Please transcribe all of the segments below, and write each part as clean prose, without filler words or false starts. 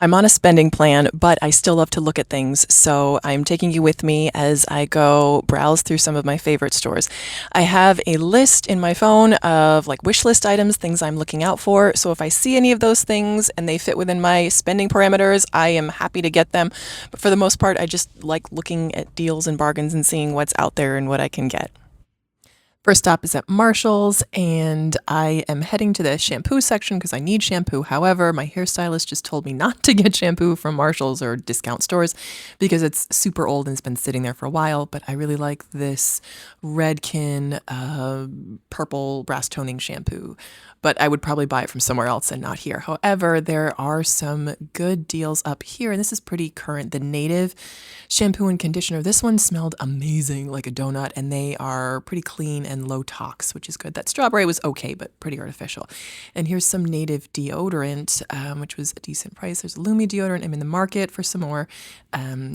I'm on a spending plan, but I still love to look at things, so I'm taking you with me as I go browse through some of my favorite stores. I have a list in my phone of like wish list items, things I'm looking out for. So if I see any of those things and they fit within my spending parameters, I am happy to get them. But for the most part, I just like looking at deals and bargains and seeing what's out there and what I can get. First stop is at Marshall's, and I am heading to the shampoo section because I need shampoo. However, my hairstylist just told me not to get shampoo from Marshall's or discount stores because it's super old and it's been sitting there for a while. But I really like this Redken purple brass toning shampoo. But I would probably buy it from somewhere else and not here. However, there are some good deals up here, and this is pretty current. The Native shampoo and conditioner. This one smelled amazing, like a donut, and they are pretty clean and low tox, which is good. That strawberry was okay, but pretty artificial. And here's some Native deodorant, which was a decent price. There's Lumi deodorant. I'm in the market for some more.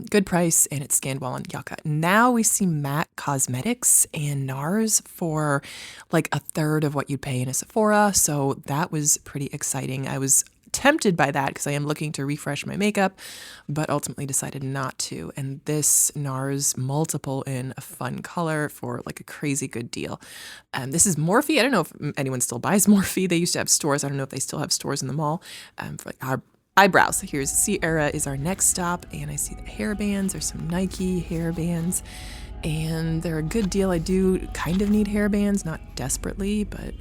Good price, and it's scanned well on Yucca. Now we see MAC Cosmetics and NARS for like a third of what you'd pay in a Sephora. So that was pretty exciting. I was tempted by that because I am looking to refresh my makeup, but ultimately decided not to. And this NARS multiple in a fun color for like a crazy good deal. This is Morphe. I don't know if anyone still buys Morphe. They used to have stores. I don't know if they still have stores in the mall for like our eyebrows. Here's Sierra is our next stop, and I see the hairbands. There's some Nike hairbands, and they're a good deal. I do kind of need hairbands, not desperately, but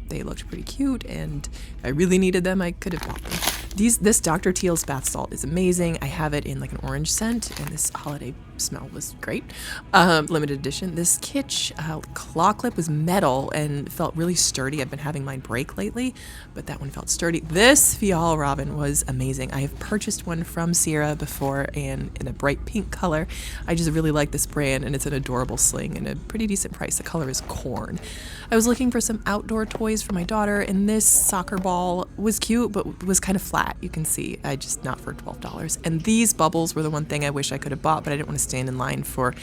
they looked pretty cute, and I really needed them. I could have bought them. This Dr. Teal's bath salt is amazing. I have it in like an orange scent, and this holiday smell was great. Limited edition. This Kitsch claw clip was metal and felt really sturdy. I've been having mine break lately, but that one felt sturdy. This Fial Robin was amazing. I have purchased one from Sierra before, and in a bright pink color. I just really like this brand, and it's an adorable sling and a pretty decent price. The color is corn. I was looking for some outdoor toys for my daughter, and this soccer ball was cute, but was kind of flat. You can see, not for $12. And these bubbles were the one thing I wish I could have bought, but I didn't want to stand in line for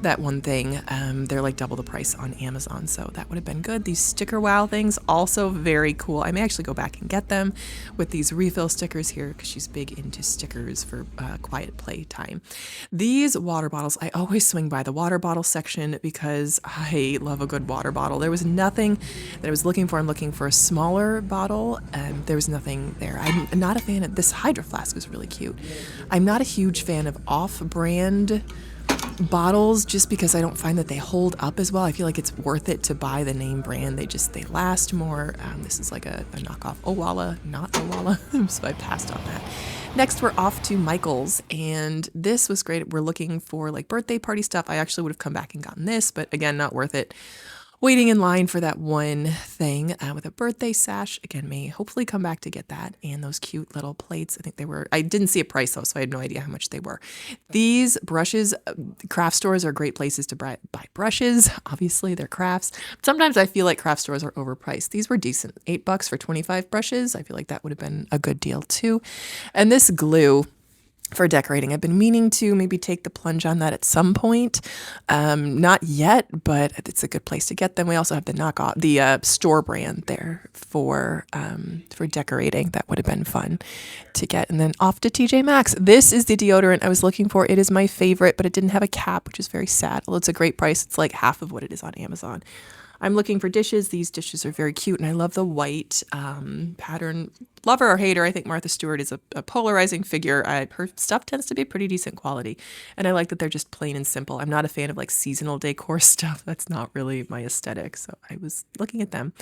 that one thing. They're like double the price on Amazon, so that would have been good. These sticker wow things, also very cool. I may actually go back and get them with these refill stickers here because she's big into stickers for quiet play time. These water bottles, I always swing by the water bottle section because I love a good water bottle. There was nothing that I was looking for. I'm looking for a smaller bottle, and there was nothing there. I'm not a fan of this Hydro Flask is really cute. I'm not a huge fan of off-brand bottles just because I don't find that they hold up as well. I feel like it's worth it to buy the name brand. They last more. This is like a knockoff Owala, not Owala, so I passed on that. Next, we're off to Michael's, and this was great. We're looking for like birthday party stuff. I actually would have come back and gotten this, but again, not worth it. Waiting in line for that one thing with a birthday sash. Again, may hopefully come back to get that. And those cute little plates. I didn't see a price though, so I had no idea how much they were. These brushes, craft stores are great places to buy brushes. Obviously, they're crafts. Sometimes I feel like craft stores are overpriced. These were decent. $8 for 25 brushes. I feel like that would have been a good deal too. And this glue for decorating. I've been meaning to maybe take the plunge on that at some point. Not yet, but it's a good place to get them. We also have the store brand there for decorating. That would have been fun to get. And then off to TJ Maxx. This is the deodorant I was looking for. It is my favorite, but it didn't have a cap, which is very sad. Although it's a great price. It's like half of what it is on Amazon. I'm looking for dishes. These dishes are very cute, and I love the white pattern. Lover or hater, I think Martha Stewart is a polarizing figure. Her stuff tends to be pretty decent quality, and I like that they're just plain and simple. I'm not a fan of like seasonal decor stuff. That's not really my aesthetic, so I was looking at them.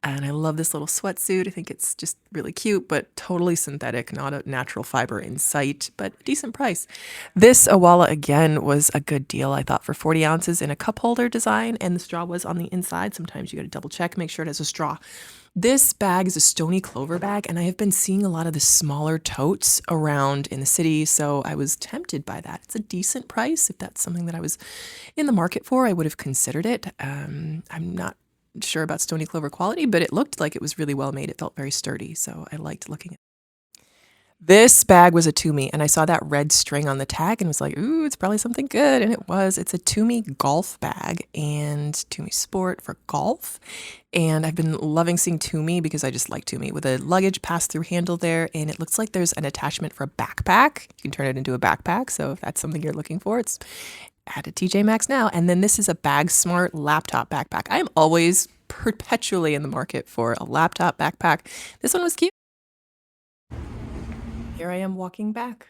And I love this little sweatsuit. I think it's just really cute, but totally synthetic, not a natural fiber in sight, but decent price. This Owala, again, was a good deal, I thought, for 40 ounces in a cup holder design, and the straw was on the inside. Sometimes you got to double check, make sure it has a straw. This bag is a Stony Clover bag, and I have been seeing a lot of the smaller totes around in the city, so I was tempted by that. It's a decent price. If that's something that I was in the market for, I would have considered it. I'm not sure about Stony Clover quality, but it looked like it was really well made. It felt very sturdy, so I liked looking at it. This bag was a Tumi, and I saw that red string on the tag and was like, ooh, it's probably something good. And it was. It's a Tumi golf bag and Tumi Sport for golf. And I've been loving seeing Tumi because I just like Tumi with a luggage pass-through handle there. And it looks like there's an attachment for a backpack. You can turn it into a backpack. So if that's something you're looking for, it's at a TJ Maxx now. And then this is a Bag Smart laptop backpack. I'm always perpetually in the market for a laptop backpack. This one was cute. Here I am walking back.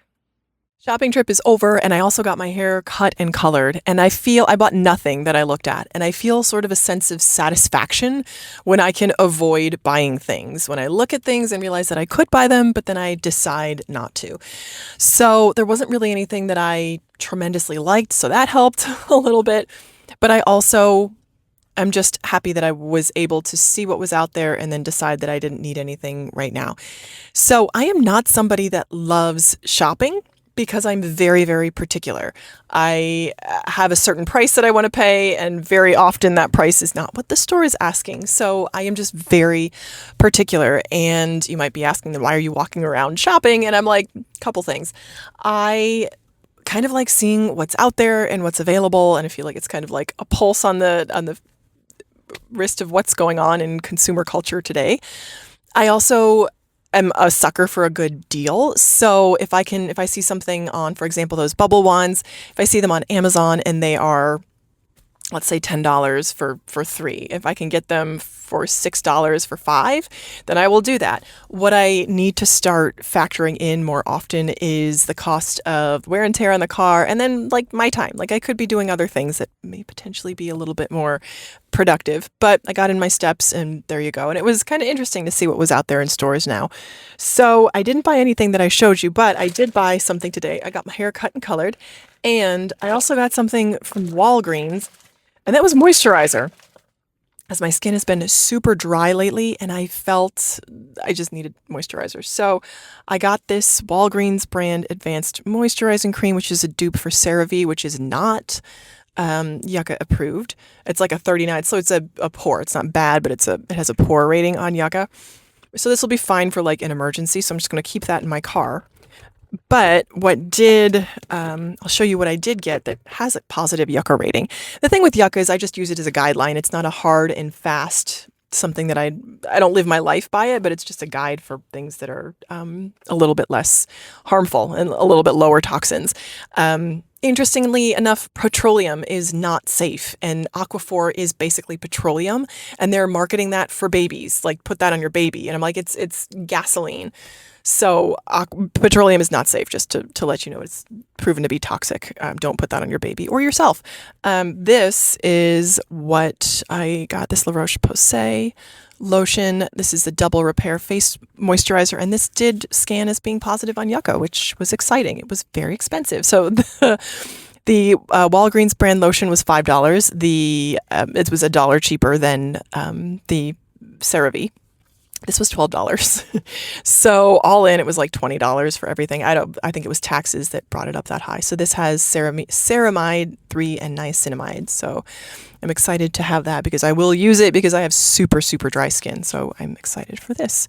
Shopping trip is over, and I also got my hair cut and colored, and I bought nothing that I looked at, and I feel sort of a sense of satisfaction when I can avoid buying things. When I look at things and realize that I could buy them, but then I decide not to. So there wasn't really anything that I tremendously liked, so that helped a little bit. But I'm just happy that I was able to see what was out there and then decide that I didn't need anything right now. So I am not somebody that loves shopping because I'm very, very particular. I have a certain price that I want to pay, and very often that price is not what the store is asking. So I am just very particular. And you might be asking them, why are you walking around shopping? And I'm like, couple things. I kind of like seeing what's out there and what's available, and I feel like it's kind of like a pulse on the wrist of what's going on in consumer culture today. I also am a sucker for a good deal. So if I see something on, for example, those bubble wands, if I see them on Amazon and they are, let's say $10 for 3. If I can get them for $6 for 5, then I will do that. What I need to start factoring in more often is the cost of wear and tear on the car, and then like my time. Like I could be doing other things that may potentially be a little bit more productive, but I got in my steps and there you go. And it was kind of interesting to see what was out there in stores now. So I didn't buy anything that I showed you, but I did buy something today. I got my hair cut and colored, and I also got something from Walgreens, and that was moisturizer, as my skin has been super dry lately and I felt I just needed moisturizer. So I got this Walgreens brand advanced moisturizing cream, which is a dupe for CeraVe, which is not Yucca approved. It's like a 39, so it's a pore. It's not bad, but it has a pore rating on Yucca. So this will be fine for like an emergency. So I'm just going to keep that in my car. But I'll show you what I did get that has a positive Yucca rating. The thing with Yucca is I just use it as a guideline. It's not a hard and fast something that I don't live my life by it, but it's just a guide for things that are a little bit less harmful and a little bit lower toxins. Interestingly enough, petroleum is not safe, and Aquaphor is basically petroleum, and they're marketing that for babies, like put that on your baby. And I'm like, it's gasoline. So petroleum is not safe, just to let you know. It's proven to be toxic. Don't put that on your baby or yourself. This is what I got, this La Roche-Posay lotion. This is the double repair face moisturizer, and this did scan as being positive on Yucca, which was exciting. It was very expensive. So the Walgreens brand lotion was $5. It was $1 cheaper than the CeraVe. This was $12. So all in, it was like $20 for everything. I think it was taxes that brought it up that high. So this has ceramide 3 and niacinamide. So I'm excited to have that because I will use it because I have super, super dry skin. So I'm excited for this.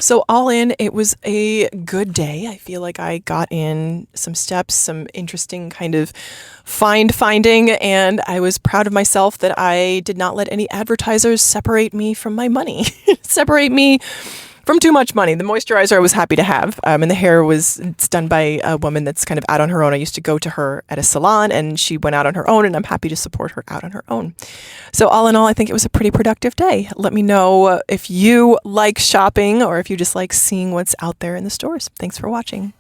So all in, it was a good day. I feel like I got in some steps, some interesting kind of finding, and I was proud of myself that I did not let any advertisers separate me from my money, separate me from too much money. The moisturizer I was happy to have, and the hair it's done by a woman that's kind of out on her own. I used to go to her at a salon, and she went out on her own, and I'm happy to support her out on her own. So all in all, I think it was a pretty productive day. Let me know if you like shopping or if you just like seeing what's out there in the stores. Thanks for watching.